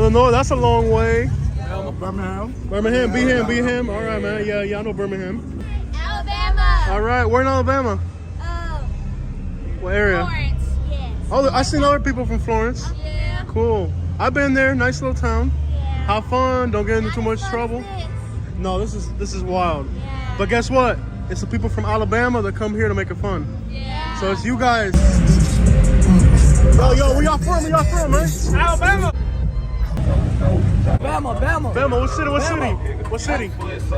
Illinois, that's a long way. Birmingham. Birmingham, Birmingham. All right, man. Yeah, I know Birmingham. Alabama. All right, where in Alabama? What area? Florence. Yes. Oh, I seen other people from Florence. Yeah. Cool. I've been there. Nice little town. Yeah. Have fun. Don't get into too much trouble. No, this is wild. Yeah. But guess what? It's the people from Alabama that come here to make it fun. Yeah. So it's you guys. Yo, where y'all from? Where y'all from, man? Alabama. Bama. Bama, what city?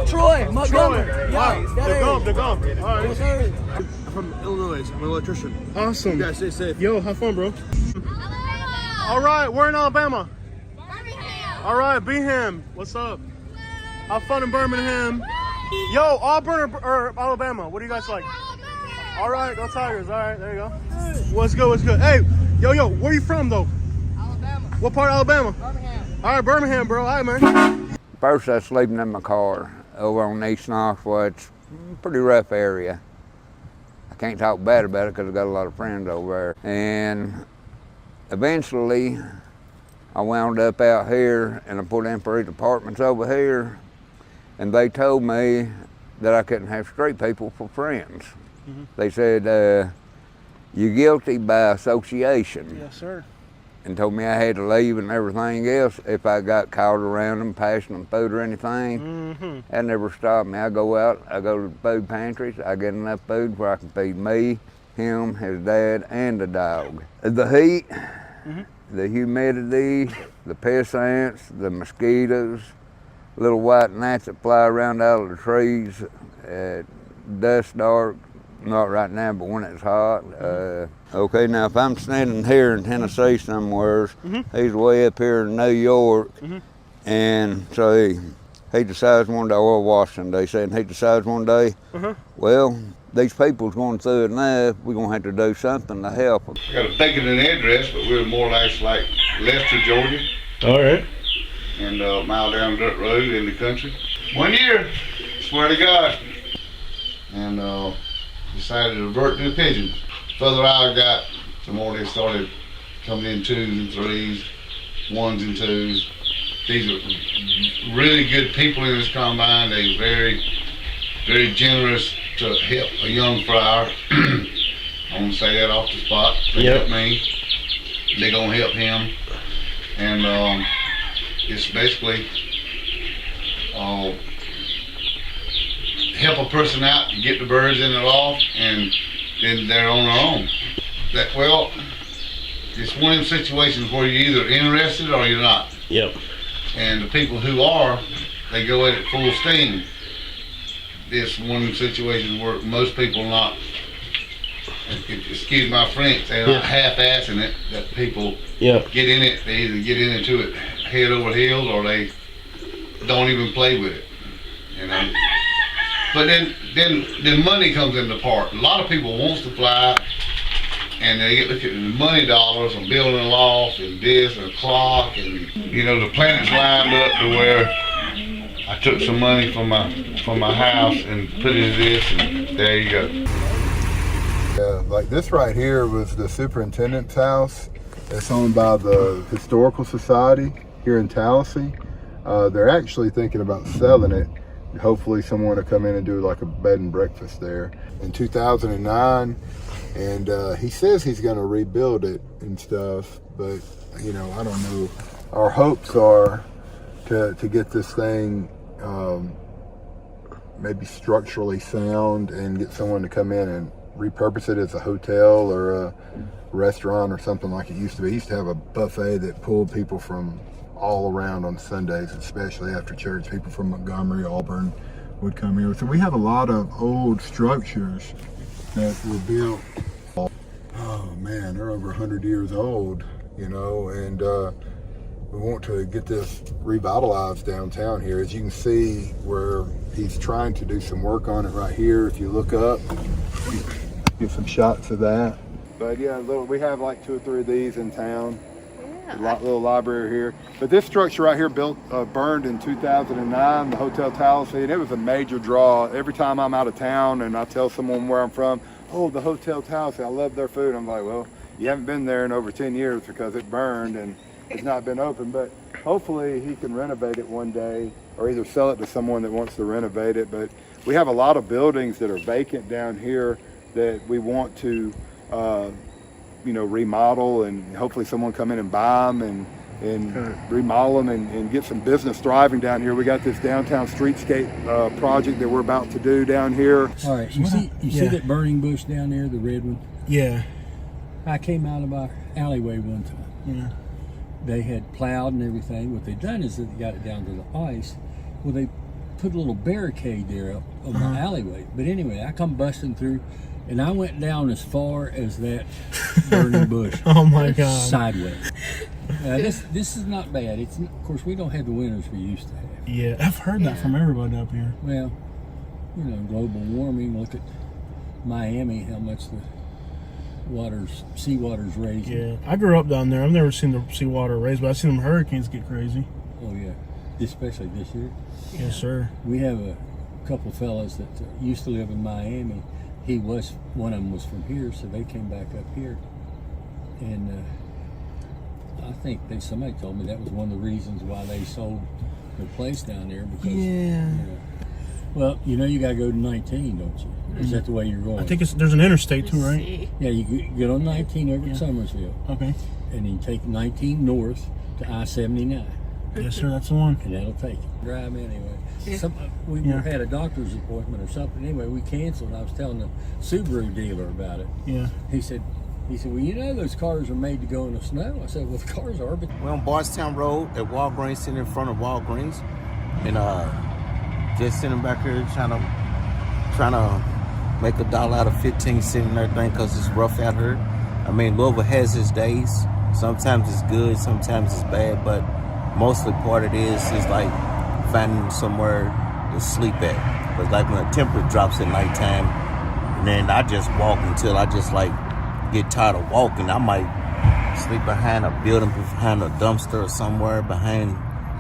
Troy, Montgomery. Troy. Yeah, Wow. The gum. All right. Yes, sir. I'm from Illinois. I'm an electrician. Awesome. You guys stay safe. Yo, have fun, bro. Alabama. All right, we're in Alabama. Birmingham. All right, Birmingham. What's up? Have fun in Birmingham. Yo, Auburn or Alabama? What do you guys like? All right, go Tigers. All right, there you go. What's good? Hey, yo, where you from, though? Alabama. What part of Alabama? Birmingham. All right, Birmingham, bro. All right, man. First, I was sleeping in my car over on East Knoxville. It's a pretty rough area. I can't talk bad about it because I got a lot of friends over there. And eventually, I wound up out here and I put in for these apartments over here. And they told me that I couldn't have straight people for friends. Mm-hmm. They said, you're guilty by association. Yes, sir. And told me I had to leave and everything else if I got caught around them, passing them food or anything. Mm-hmm. That never stopped me. I go out, I go to the food pantries, I get enough food where I can feed me, him, his dad, and the dog. The heat, the humidity, the piss ants, the mosquitoes, little white gnats that fly around out of the trees at dusk, dark. Not right now, but when it's hot. Okay, now if I'm standing here in Tennessee somewhere, he's way up here in New York, and so he decides one day, or Washington, they say, and he decides one day, well, these people's going through it enough, we're gonna have to do something to help them. I got a thinking an address, but we're more or less like Lester, Georgia, All right. and a mile down the dirt road in the country. 1 year, swear to God, and decided to revert to the pigeons. Further out I got, the more they started coming in 2s and 3s, 1s and 2s. These are really good people in this combine. They're very, very generous to help a young friar. I'm gonna say that off the spot. They help me. They're gonna help him. And it's basically help a person out to get the birds in the loft, and then they're on their own. Well, it's one of them situations where you're either interested or you're not. Yep. And the people who are, they go at it full steam. It's one of them situations where most people are not, excuse my French, they're not half-assing it, that people get in it, they either get into it head over heels or they don't even play with it, you know. But then money comes into part. A lot of people wants to fly, and they look at the money dollars and building a loft and this and a clock, and you know the planets lined up to where I took some money from my house and put it in this, and there you go. Yeah, like this right here was the superintendent's house. It's owned by the Historical Society here in Tallahassee. They're actually thinking about selling it. Hopefully someone will come in and do like a bed and breakfast there in 2009, and he says he's going to rebuild it and stuff, but you know, I don't know. Our hopes are to get this thing maybe structurally sound and get someone to come in and repurpose it as a hotel or a restaurant or something like it used to be. He used to have a buffet that pulled people from all around on Sundays, especially after church. People from Montgomery, Auburn would come here. So we have a lot of old structures that were built, oh man, they're over 100 years old, you know, and we want to get this revitalized downtown here. As you can see where he's trying to do some work on it right here. If you look up, you get some shots of that. But yeah, we have like 2 or 3 of these in town. Little library here, but this structure right here burned in 2009, the Hotel Tallahassee, and it was a major draw. Every time I'm out of town and I tell someone where I'm from, oh, the Hotel Tallahassee, I love their food. I'm like, well, you haven't been there in over 10 years because it burned, and has not been open, but hopefully he can renovate it one day or either sell it to someone that wants to renovate it. But we have a lot of buildings that are vacant down here that we want to, remodel, and hopefully someone come in and buy them and remodel them and get some business thriving down here. We got this downtown streetscape project that we're about to do down here. All right, you see that burning bush down there, the red one? Yeah. I came out of our alleyway one time. Yeah. They had plowed and everything. What they've done is they got it down to the ice. Well, they put a little barricade there up on the alleyway. But anyway, I come busting through, and I went down as far as that burning bush. Oh my God. Sideways. This is not bad. Of course, we don't have the winters we used to have. Yeah, I've heard that from everybody up here. Well, global warming. Look at Miami, how much the seawater's raising. Yeah, I grew up down there. I've never seen the seawater raise, but I've seen them hurricanes get crazy. Oh yeah, especially this year. Yes, sir. We have a couple fellas that used to live in Miami. One of them was from here, so they came back up here, and I think somebody told me that was one of the reasons why they sold their place down there, because well, you got to go to 19, don't you? Is that the way you're going? I think there's an interstate too, right? Yeah, you get on 19 over at Summersville. Okay. And then you take 19 north to I-79. Yes, sir, that's the one. And that'll take you. Drive anyway. We had a doctor's appointment or something. Anyway, we canceled. I was telling the Subaru dealer about it. Yeah. He said, well, those cars are made to go in the snow. I said, well, the cars are, but... We're on Bardstown Road at Walgreens, sitting in front of Walgreens. And just sitting back here trying to make $1 out of 15 cents and everything, because it's rough out here. I mean, Louisville has its days. Sometimes it's good, sometimes it's bad, but mostly part of it is like finding somewhere to sleep at. Because like when the temperature drops at nighttime, and then I just walk until I just get tired of walking. I might sleep behind a building, behind a dumpster or somewhere, behind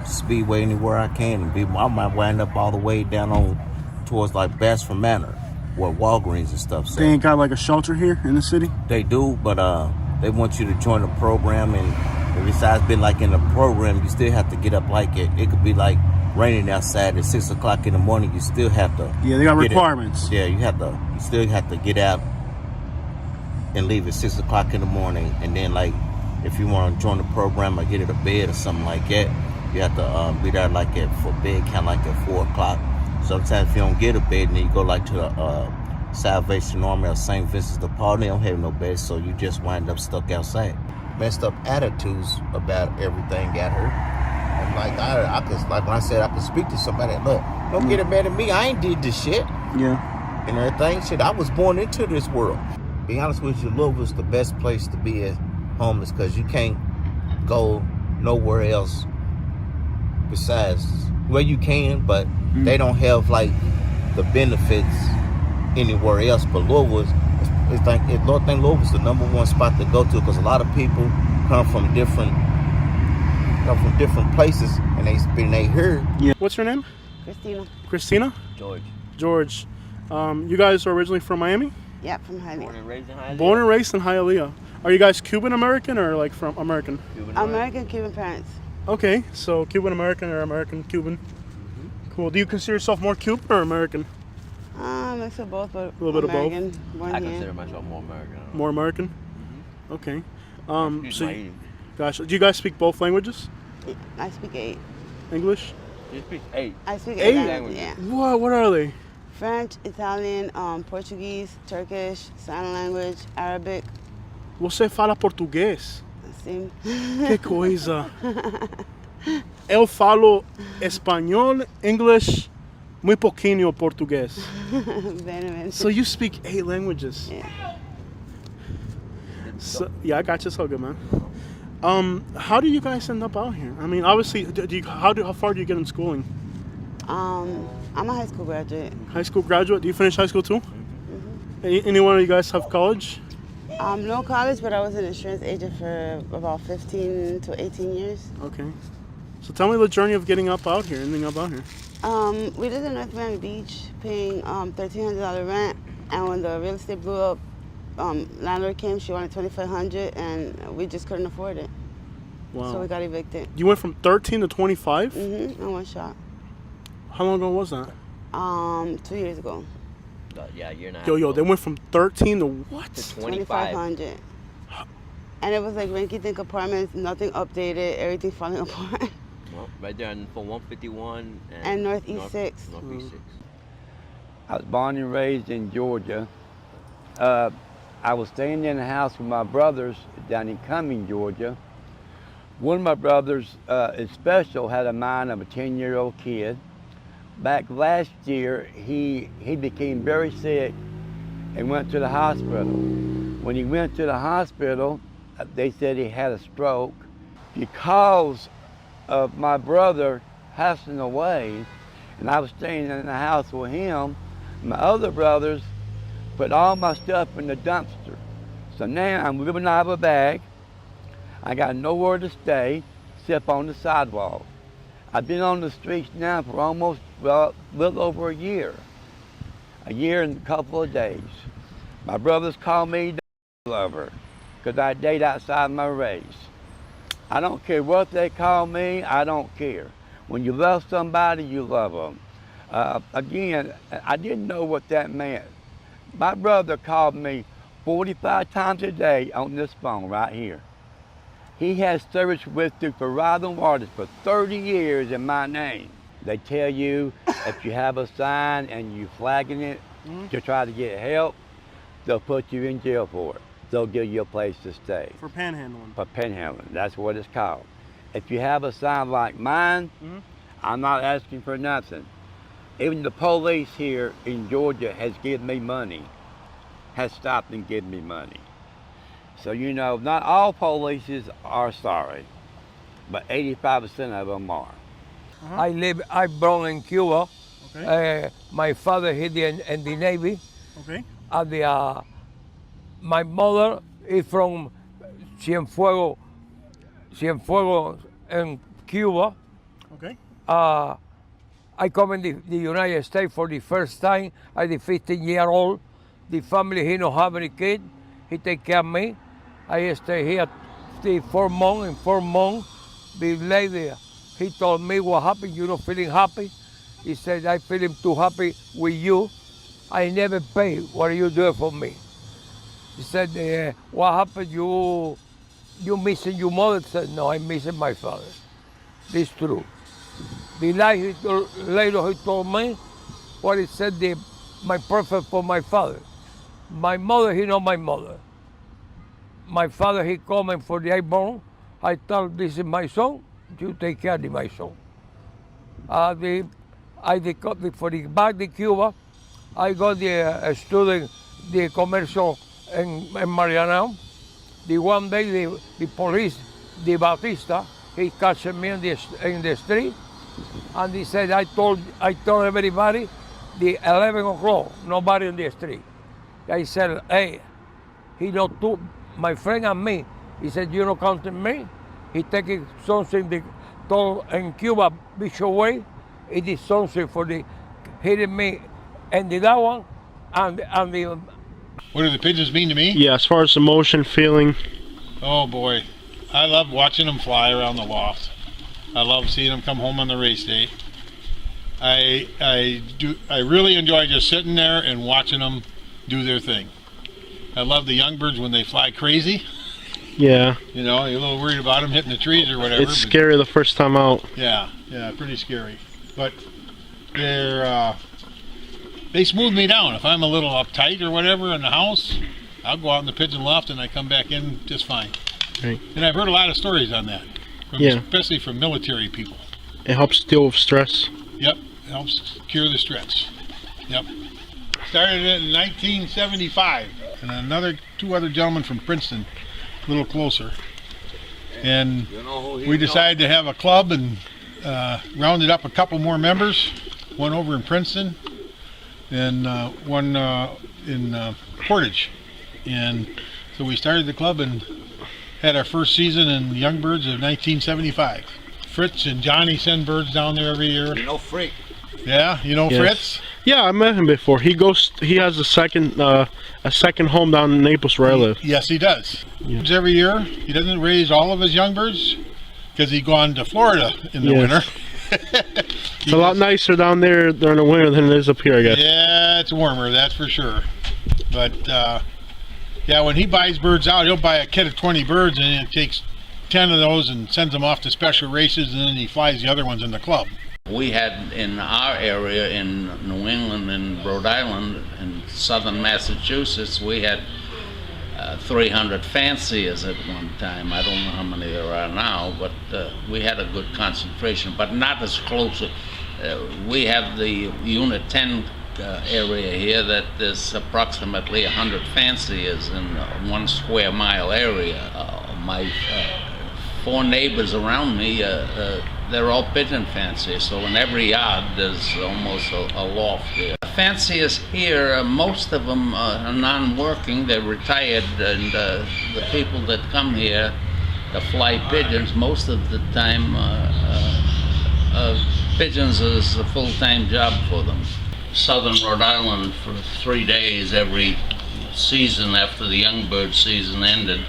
Speedway, anywhere I can. And I might wind up all the way down towards Bassford Manor, where Walgreens and stuff. They ain't got a shelter here in the city? They do, but they want you to join the program, and besides being in the program, you still have to get up it could be raining outside at 6 o'clock in the morning. You still have to. Yeah, they got requirements. Yeah, you still have to get out and leave at 6 o'clock in the morning, and then if you want to join the program or get at a bed or something like that, you have to be there for bed count at 4 o'clock. Sometimes if you don't get a bed, then you go to the Salvation Army or St. Vincent de Paul. They don't have no beds, so you just wind up stuck outside. Messed up attitudes about everything got her. And I could, when I said I could speak to somebody, look, don't get mad at me. I ain't did this shit. Yeah. And everything. Shit, I was born into this world. Be honest with you, Louisville's the best place to be as homeless, because you can't go nowhere else besides, well, you can, but they don't have the benefits anywhere else. But Louisville's, Louisville's the number one spot to go to, because a lot of people come from different places, and they here. Yeah. What's your name? Christina. Christina? George. You guys are originally from Miami? Yeah, from Hialeah. Born and raised in Hialeah. Are you guys Cuban American or from American? American Cuban parents. Okay, so Cuban American or American Cuban. Cool. Do you consider yourself more Cuban or American? Mix of both, but a little bit American, of both. I consider myself more American. More American? Okay. So Gotcha. Do you guys speak both languages? I speak 8. English? you speak 8. I speak 8 languages, yeah. What are they? French, Italian, Portuguese, Turkish, sign language, Arabic. Você fala português? Sim. Que coisa. Eu falo espanhol, English, muito pouquinho português. So you speak 8 languages? Yeah. So, yeah, I got you. So good, man. How do you guys end up out here? I mean, obviously, how far do you get in schooling? I'm a high school graduate. High school graduate? Do you finish high school too? Mm-hmm. Any one of you guys have college? No college, but I was an insurance agent for about 15 to 18 years. Okay. So tell me the journey of getting up out here, ending up out here. We lived in North Miami Beach, paying $1,300 rent, and when the real estate blew up, landlord came, she wanted $2,500, and we just couldn't afford it. Wow. So we got evicted. You went from 13 to 25? Mm-hmm. In one shot. How long ago was that? 2 years ago. Yeah, you're not. Yo, they went from 13 to what? To 2,500. And it was like rinky-dink apartments, nothing updated, everything falling apart. Well, right there for 151 and Northeast 6. Northeast 6. I was born and raised in Georgia. I was staying in the house with my brothers down in Cumming, Georgia. One of my brothers, in special, had a mind of a 10-year-old kid. Back last year, he became very sick and went to the hospital. When he went to the hospital, they said he had a stroke. Because of my brother passing away, and I was staying in the house with him, my other brothers put all my stuff in the dumpster. So now I'm living out of a bag. I got nowhere to stay except on the sidewalk. I've been on the streets now for almost, well, a little over a year and a couple of days. My brothers call me the lover because I date outside my race. I don't care what they call me, I don't care. When you love somebody, you love them. Again, I didn't know what that meant. My brother called me 45 times a day on this phone right here. He has service with for Ride and Waters for 30 years in my name. They tell you if you have a sign and you flagging it to try to get help, they'll put you in jail for it. They'll give you a place to stay. For panhandling. For panhandling, that's what it's called. If you have a sign like mine, I'm not asking for nothing. Even the police here in Georgia has given me money, has stopped and given me money. So you know, not all polices are sorry, but 85% of them are. I born in Cuba. Okay. My father he in the Navy. Okay. My mother is from Cienfuegos in Cuba. Okay. I come in the United States for the first time. I'm 15-year-old. The family, he don't have any kid. He take care of me. I stay here 4 months. In 4 months, the lady, he told me what happened. You not feeling happy? He said, I feeling too happy with you. I never pay. What are you doing for me? He said, what happened? You missing your mother? I said, no, I'm missing my father. This is true. The later he told me what he said, my prophet for my father. My mother, he know my mother. My father, he coming for the I-born. I tell this is my son, you take care of my son. For the back to Cuba, I got the student, the commercial in Mariana. The one day, the police, the Bautista, he catch me in the street, and he said, I told everybody, the 11 o'clock, nobody in the street. I said, hey, he not took my friend and me. He said, you don't count me. He taking something told in Cuba, beach away. It is something for the hitting me and that one and the. What do the pigeons mean to me? Yeah, as far as emotion, feeling. Oh boy, I love watching them fly around the loft. I love seeing them come home on the race day. I really enjoy just sitting there and watching them do their thing. I love the young birds when they fly crazy. Yeah. You know, you're a little worried about them hitting the trees or whatever. It's scary the first time out. Yeah, pretty scary. But they smooth me down. If I'm a little uptight or whatever in the house, I'll go out in the pigeon loft and I come back in just fine. Right. And I've heard a lot of stories on that, especially from military people. It helps deal with stress. Yep, it helps cure the stress. Yep. Started it in 1975, and two other gentlemen from Princeton, a little closer. And we decided to have a club and rounded up a couple more members, one over in Princeton and one in Portage. And so we started the club and had our first season in Young Birds of 1975. Fritz and Johnny send birds down there every year. You know Freak. Yeah, you know Fritz? Yeah, I met him before. He has a second home down in Naples where I live. Yes, he does. Yeah. Every year, he doesn't raise all of his young birds. because he'd gone to Florida in the winter. It's a lot nicer down there during the winter than it is up here, I guess. Yeah, it's warmer, that's for sure. But yeah, when he buys birds out, he'll buy a kit of 20 birds, and it takes 10 of those and sends them off to special races, and then he flies the other ones in the club. We had in our area in New England and Rhode Island and southern Massachusetts, we had 300 fanciers at one time. I don't know how many there are now, but we had a good concentration, but not as close. We have the Unit 10 area here that there's approximately 100 fanciers in 1 square mile area. My 4 neighbors around me, they're all pigeon fanciers, so in every yard there's almost a loft there. Fanciers here, most of them are non-working, they're retired, and the people that come here to fly pigeons, most of the time pigeons is a full-time job for them. Southern Rhode Island for 3 days every season after the young bird season ended,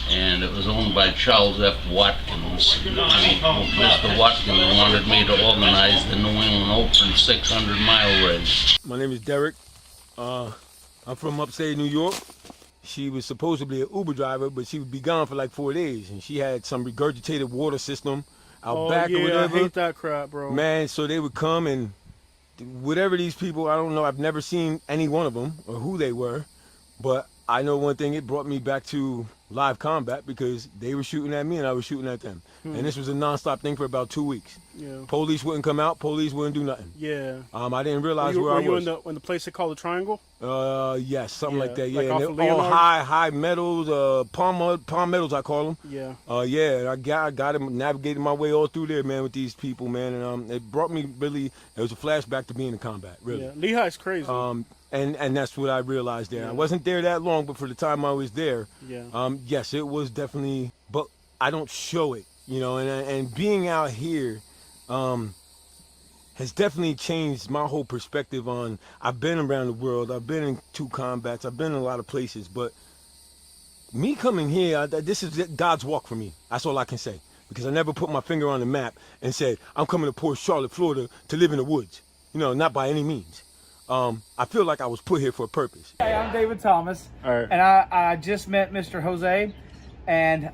and it was owned by Charles F. Watkins. Mr. Watkins wanted me to organize the New England Open 600-mile race. My name is Derek. I'm from upstate New York. She was supposedly an Uber driver, but she would be gone for like 4 days, and she had some regurgitated water system out back or whatever. I hate that crap, bro. Man, so they would come and whatever these people, I don't know, I've never seen any one of them or who they were, but I know one thing, it brought me back to live combat because they were shooting at me and I was shooting at them. And this was a non-stop thing for about 2 weeks. Yeah. Police wouldn't come out, police wouldn't do nothing. Yeah. I didn't realize where I was. Were you in the place they call the Triangle? Yes, something like that. Yeah, like and they're all high metals, palm metals I call them. Yeah. Yeah, and I got him, navigated my way all through there, man, with these people, man, and it brought me really. It was a flashback to being in combat, really. Yeah, Lehigh's crazy. And that's what I realized there. I wasn't there that long, but for the time I was there, yes, it was definitely. But I don't show it, you know, and being out here. Has definitely changed my whole perspective on. I've been around the world. I've been in 2 combats. I've been in a lot of places. But me coming here, this is God's walk for me. That's all I can say. Because I never put my finger on the map and said, I'm coming to Port Charlotte, Florida to live in the woods. You know, not by any means. I feel like I was put here for a purpose. Hey, I'm David Thomas. All right. And I just met Mr. Jose. And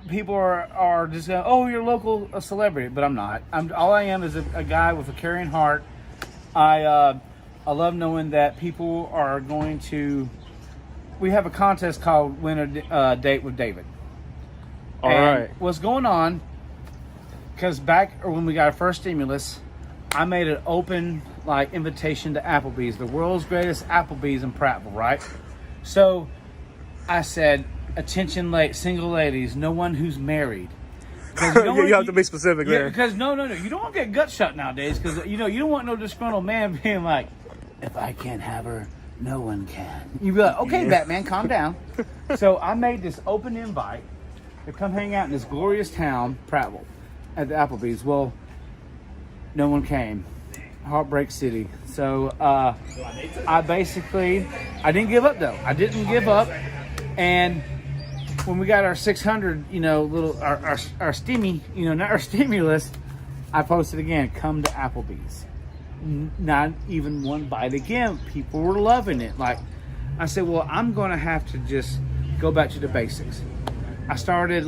people are just going, oh, you're a local celebrity, but I'm not. All I am is a guy with a caring heart. I love knowing that people are going to. We have a contest called Win a Date with David. All right. What's going on? Because back when we got our first stimulus, I made an open invitation to Applebee's, the world's greatest Applebee's in Prattville, right? So I said, attention, single ladies, no one who's married. You have to be specific there. Because no, you don't want to get gut shot nowadays. Because you don't want no disgruntled man being like, if I can't have her, no one can. You be like, okay, Batman, calm down. So I made this open invite to come hang out in this glorious town, Prattville, at the Applebee's. Well, no one came. Heartbreak City. So I didn't give up though. I didn't give up. And when we got our 600, our stimmy, not our stimulus, I posted again, come to Applebee's. Not even one bite again. People were loving it. I said, well, I'm going to have to just go back to the basics. I started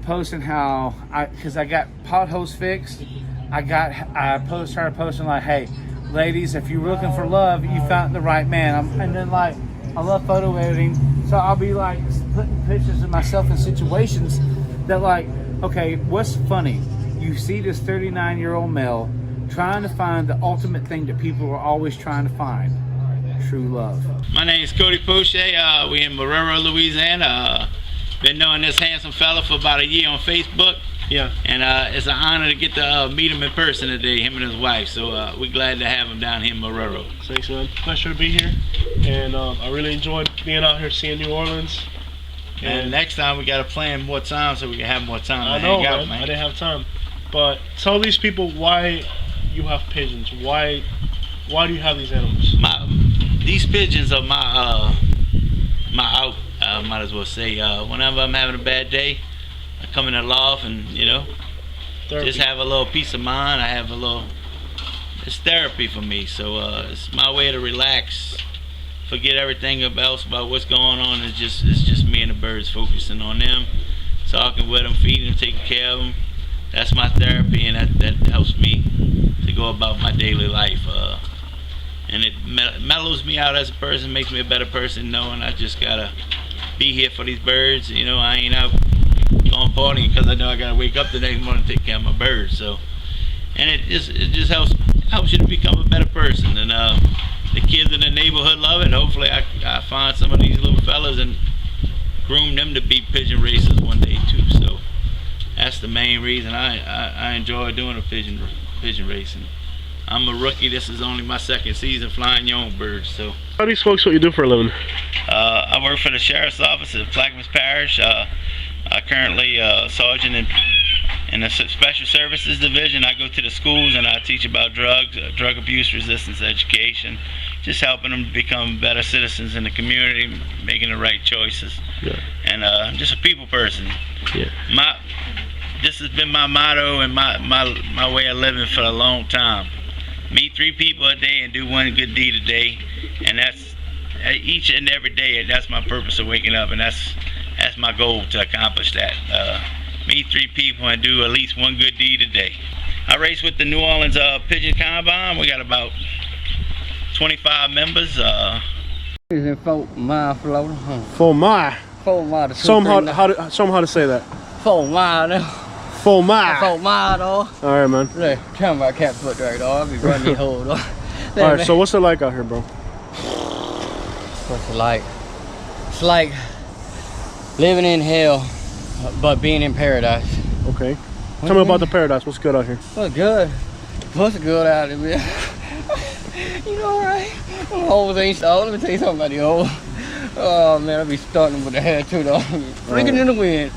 posting how because I got potholes fixed. Started posting hey, ladies, if you're looking for love, you found the right man. And then I love photo editing, so I'll be putting pictures of myself in situations that okay, what's funny? You see this 39-year-old male trying to find the ultimate thing that people are always trying to find, true love. My name is Cody Poche. We in Marrero, Louisiana. Been knowing this handsome fella for about a year on Facebook. Yeah. And it's an honor to get to meet him in person today, him and his wife. So we're glad to have him down here in Marrero. Thanks, man. Pleasure to be here. And I really enjoyed being out here seeing New Orleans. And next time we got to plan more time so we can have more time I to know, hang out, man. I didn't have time. But tell these people why you have pigeons. Why do you have these animals? These pigeons are my out. I might as well say whenever I'm having a bad day, I come in the loft and, you know, just have a little peace of mind. I have a little, it's therapy for me. So it's my way to relax, forget everything else about what's going on. It's just me and the birds, focusing on them, talking with them, feeding them, taking care of them. That's my therapy, and that helps me to go about my daily life. And it mellows me out as a person, makes me a better person, knowing I just gotta be here for these birds. You know, I ain't out going partying because I know I gotta wake up the next morning and take care of my birds. So, and it just helps you to become a better person. And the kids in the neighborhood love it. Hopefully, I find some of these little fellas and groom them to be pigeon racers one day too. So that's the main reason I enjoy doing a pigeon racing. I'm a rookie. This is only my second season flying young birds. So, How do you folks what you do for a living? I work for the Sheriff's Office of Plaquemines Parish. I currently sergeant in the Special Services Division. I go to the schools and I teach about drugs, drug abuse resistance education, just helping them become better citizens in the community, making the right choices. Yeah. And I'm just a people person. Yeah. This has been my motto and my way of living for a long time. Meet 3 people a day and do one good deed a day, and that's each and every day. That's my purpose of waking up, and that's my goal to accomplish that. Meet 3 people and do at least one good deed a day. I race with the New Orleans Pigeon Combine. We got about 25 members. It's in 4 Mile, Florida. 4 Mile. 4 Mile. Show them how to say that. 4 Mile. 4 Mile. 4 Mile, dog. All right, man. Look, tell me I can't put right, dog. I'll be running the whole dog. All right, so what's it like out here, bro? What's it like? It's like living in hell, but being in paradise. Okay. Tell me about the paradise. What's good out here? What's good? What's good out here, man? You know, right? Them hoes ain't so. Let me tell you something about the hoes. Oh, man, I be starting with the hair, too, though. Freaking in the wind.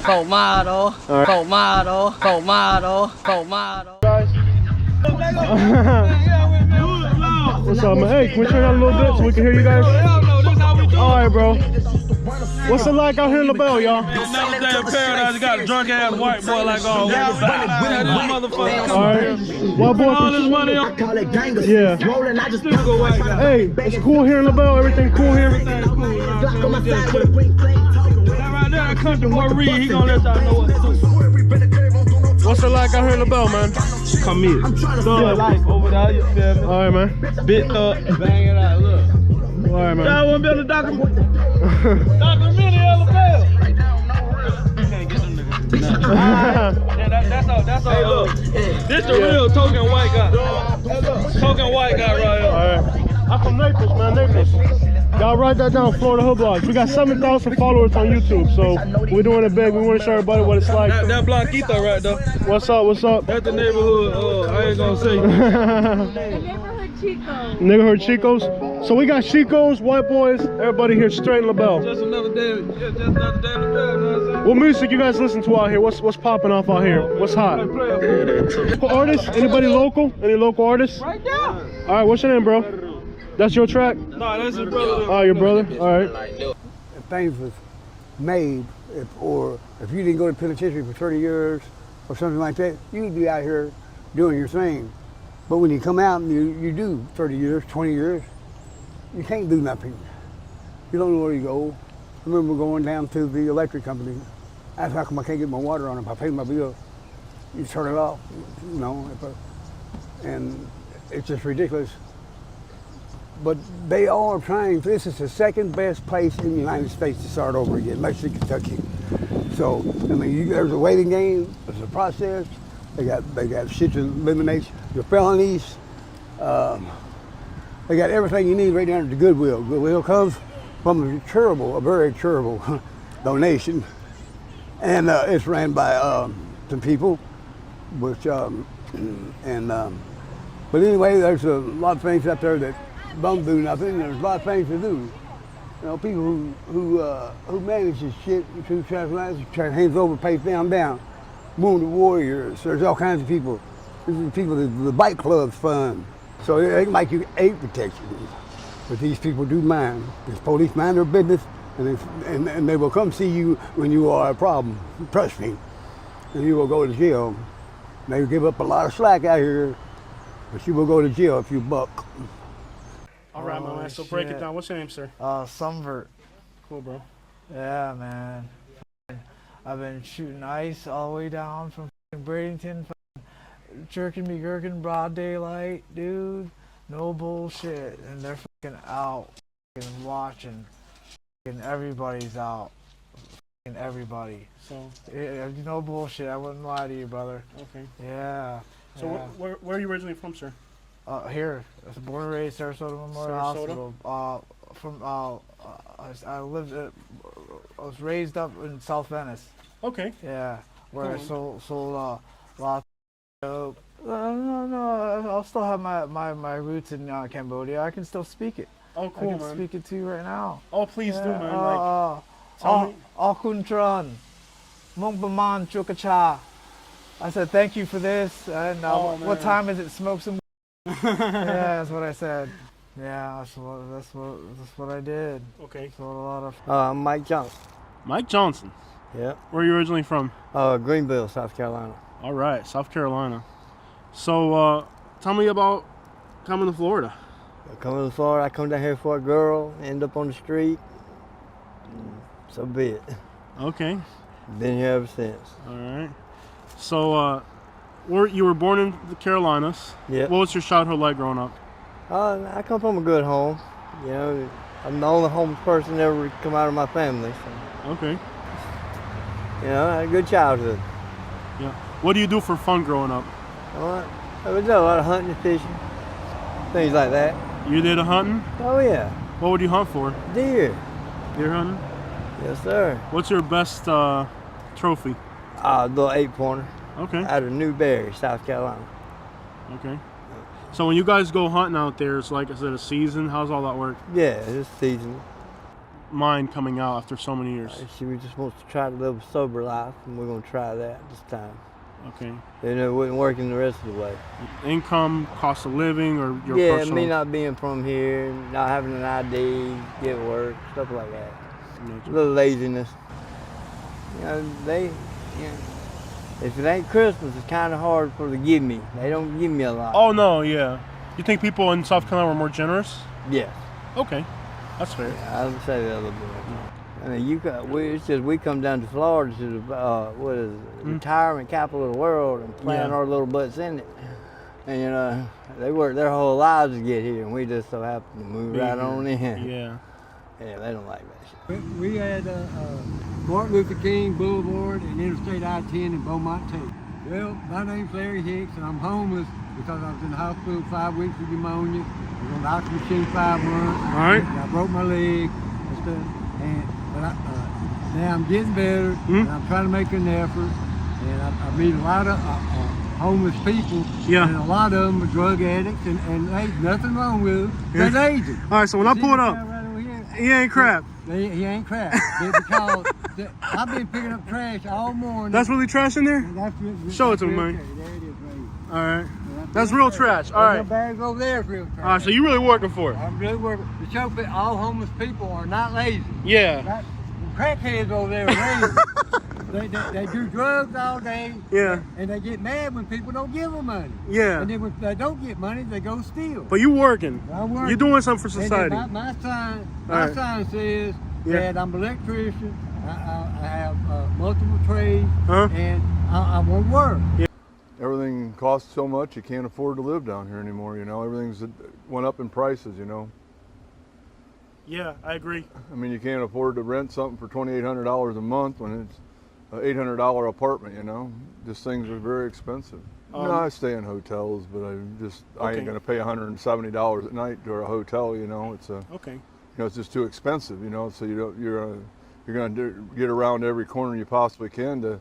4 Mile, dog. 4 Mile, dog. 4 Mile, dog. 4 Mile, dog. What's up, man? Hey, can we turn out a little bit so we can hear you guys? All right, bro. What's it like out here in LaBelle, y'all? Another day in paradise. You got a drunk ass white boy like all motherfucker. All right. White boy. All this money on. Yeah. Hey, it's cool here in LaBelle. Everything cool here. That right there, that country boy Reed, he gonna let y'all know what to do. What's it like out here in LaBelle, man? Come here. Thug life over there, you feel me? All right, man. Bit thug, bang it out, look. All right, man. Y'all wanna build a documentary of LaBelle? You can't get them niggas. Yeah, that's all. Hey, look. This the real token white guy. Token white guy right here. All right. I'm from Naples, man. Naples. Y'all write that down, Florida Hood Blogs. We got 7,000 followers on YouTube, so we're doing it big. We want to show everybody what it's like. That Blanquito right there. What's up? What's up? That's the neighborhood. I ain't gonna say. Neighborhood Chicos. Neighborhood Chicos. So we got Chicos, white boys, everybody here straight in LaBelle. Just another day. Just another day in LaBelle. You know what I'm saying? What music you guys listen to out here? What's popping off out here? What's hot? Artists? Anybody local? Any local artists? Right now. All right. What's your name, bro? That's your track? No, that's his brother. Oh, your brother? All right. If things was made, or if you didn't go to penitentiary for 30 years or something like that, you'd be out here doing your thing. But when you come out and you do 30 years, 20 years, you can't do nothing. You don't know where you go. I remember going down to the electric company. I asked how come I can't get my water on if I pay my bill. You turn it off, you know, and it's just ridiculous. But they are trying. This is the second best place in the United States to start over again, Lexington, Kentucky. So I mean, there's a waiting game. There's a process. They got shit to eliminate your felonies. They got everything you need right down at the Goodwill. Goodwill comes from a very charitable donation, and it's ran by some people, which but anyway, there's a lot of things up there that don't do nothing. There's a lot of things to do. You know, people who manage this shit, who try hands over, face down, wounded warriors. There's all kinds of people. There's people the bike club's fun. So they can make you 8 protections. But these people do mind. These police mind their business. and they will come see you when you are a problem. Trust me. And you will go to jail. They give up a lot of slack out here, but you will go to jail if you buck. All right, my man. So break it down. What's your name, sir? Sumvert. Cool, bro. Yeah, man. I've been shooting ice all the way down from Bradenton, jerking me gherkin broad daylight, dude. No bullshit. And they're fucking out, fucking watching. Fucking everybody's out. Fucking everybody. So, no bullshit. I wouldn't lie to you, brother. Okay. Yeah. So yeah. where are you originally from, sir? Here. I was born and raised Sarasota Memorial Hospital. I was raised up in South Venice. Okay. Yeah, where I Cool. sold lots of dope. No, I'll still have my roots in Cambodia. I can still speak it. Oh, cool, I can man. speak it to you right now. Oh, please do, man. Tell me. Akuntran, Mongbaman Chukacha. I said thank you for this. And what time is it? Smoke some. Yeah, that's what I said. Yeah, that's what I did. Okay. Sold a lot of. I'm Mike Johnson. Mike Johnson. Yeah. Where are you originally from? Greenville, South Carolina. All right, South Carolina. So, tell me about coming to Florida. Coming to Florida, I come down here for a girl, end up on the street. So be it. Okay. Been here ever since. All right. So, you were born in the Carolinas. Yeah. What was your childhood like growing up? I come from a good home. You know, I'm the only homeless person ever come out of my family. So. Okay. You know, I had a good childhood. Yeah. What do you do for fun growing up? I would do a lot of hunting and fishing, things like that. You did a hunting? Oh yeah. What would you hunt for? Deer. Deer hunting? Yes, sir. What's your best trophy? The little 8-pointer. Okay. Out of Newberry, South Carolina. Okay. So when you guys go hunting out there, it's like, is it a season? How's all that work? Yeah, it's seasonal. Mine coming out after so many years. We just want to try to live a sober life, and we're going to try that this time. Okay. You know, it wouldn't work in the rest of the way. Income, cost of living, or your yeah, personal? me not being from here, not having an ID, get work, stuff like that. A little laziness. You know, if it ain't Christmas, it's kind of hard for them to give me. They don't give me a lot. Oh, no, yeah. You think people in South Carolina were more generous? Yes. Okay. That's fair. Yeah, I would say that a little bit. I mean, it's just we come down to Florida to the retirement capital of the world and plant our little butts in it. And you know, they work their whole lives to get here, and we just so happen to move right on in. Yeah. Yeah, they don't like that shit. We had Martin Luther King Boulevard and Interstate I-10 in Beaumont, Texas. Well, my name's Larry Hicks, and I'm homeless because I was in the hospital 5 weeks with pneumonia. I was on the oxygen machine 5 months. All right. I broke my leg and stuff. But now I'm getting better, and I'm trying to make an effort. And I meet a lot of homeless people, and a lot of them are drug addicts, and ain't nothing wrong with them. They're lazy. All right, so when I pull it up, he ain't crap. He ain't crap. Because I've been picking up trash all morning. That's really trash in there? Show it to me, man. There it is, right. All right. That's real trash. All right. The bags over there is real trash. All right, so you really working for it? I'm really working. To show that all homeless people are not lazy. Yeah. Crackheads over there are lazy. they do drugs all day. Yeah. And they get mad when people don't give them money. Yeah. And then when they don't get money, they go steal. But you working. I'm working. You're doing something for society. And my sign says that I'm an electrician. I have multiple trades, and I want work. Yeah. Everything costs so much you can't afford to live down here anymore. You know, everything's went up in prices. You know. Yeah, I agree. I mean, you can't afford to rent something for $2,800 a month when it's an $800 apartment. You know, just things are very expensive. No, I stay in hotels, but I ain't gonna pay $170 at night to a hotel. You know, it's okay. You know, it's just too expensive. You know, so you're gonna get around every corner you possibly can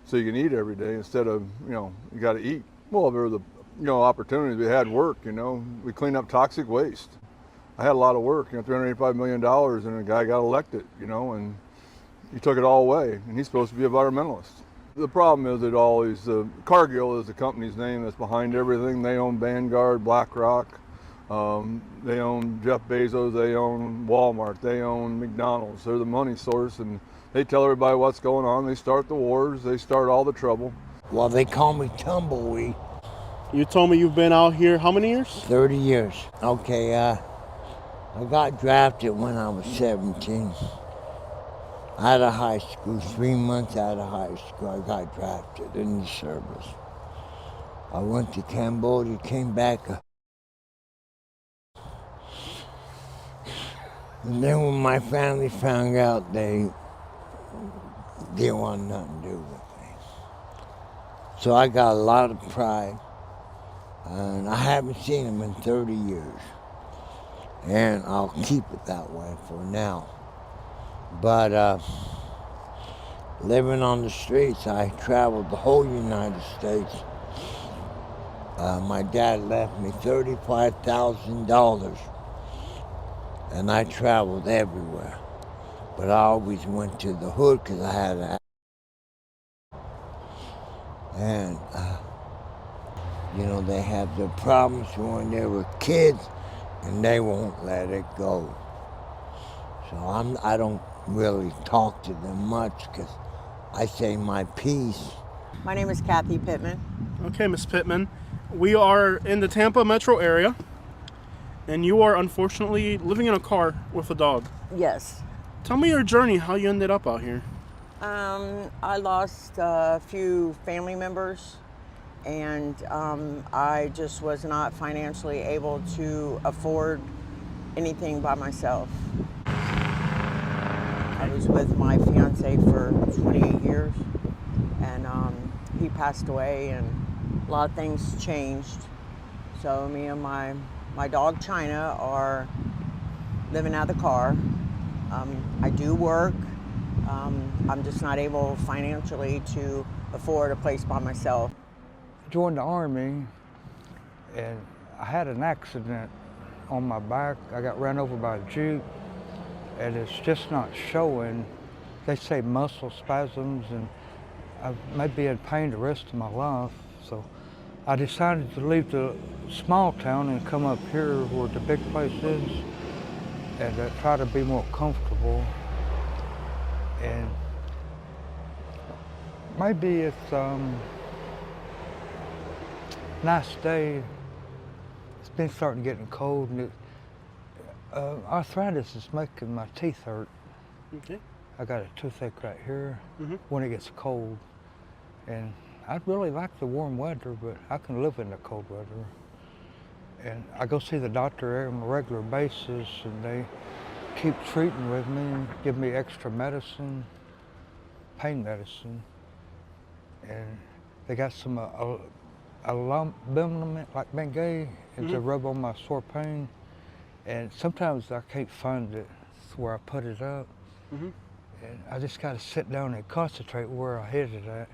so you can eat every day instead of, you know, you got to eat. Well, there were the, you know, opportunities. We had work. You know, we cleaned up toxic waste. I had a lot of work. You know, $385 million, and a guy got elected. You know, and he took it all away, and he's supposed to be a environmentalist. The problem is that all these, Cargill is the company's name that's behind everything. They own Vanguard, BlackRock, They own Jeff Bezos, they own Walmart, they own McDonald's. They're the money source, and they tell everybody what's going on. They start the wars, they start all the trouble. Well, they call me Tumbleweed. You told me you've been out here how many years? 30 years. Okay, I got drafted when I was 17. Out of high school, 3 months out of high school, I got drafted in the service. I went to Cambodia, came back. And then when my family found out, they didn't want nothing to do with me. So I got a lot of pride. And I haven't seen them in 30 years. And I'll keep it that way for now. But living on the streets, I traveled the whole United States. My dad left me $35,000. And I traveled everywhere. But I always went to the hood because I had an. And you know, they have their problems when they were kids, and they won't let it go. So I don't really talk to them much because I say my piece. My name is Kathy Pittman. Okay, Miss Pittman. We are in the Tampa metro area, and you are unfortunately living in a car with a dog. Yes. Tell me your journey, how you ended up out here. I lost a few family members, and I just was not financially able to afford anything by myself. I was with my fiance for 28 years, and he passed away, and a lot of things changed. So me and my dog China are living out of the car. I do work. I'm just not able financially to afford a place by myself. I joined the Army, and I had an accident on my back. I got ran over by a Jeep, and it's just not showing. They say muscle spasms, and I may be in pain the rest of my life. So I decided to leave the small town and come up here where the big place is, and try to be more comfortable. And maybe it's nice day. It's been starting getting cold, and arthritis is making my teeth hurt. Okay. I got a toothache right here when it gets cold. And I'd really like the warm weather, but I can live in the cold weather. And I go see the doctor on a regular basis, and they keep treating with me, give me extra medicine, pain medicine. And they got some aluminum, like Bengay, and to rub on my sore pain. And sometimes I can't find it where I put it up. And I just got to sit down and concentrate where I hit it at.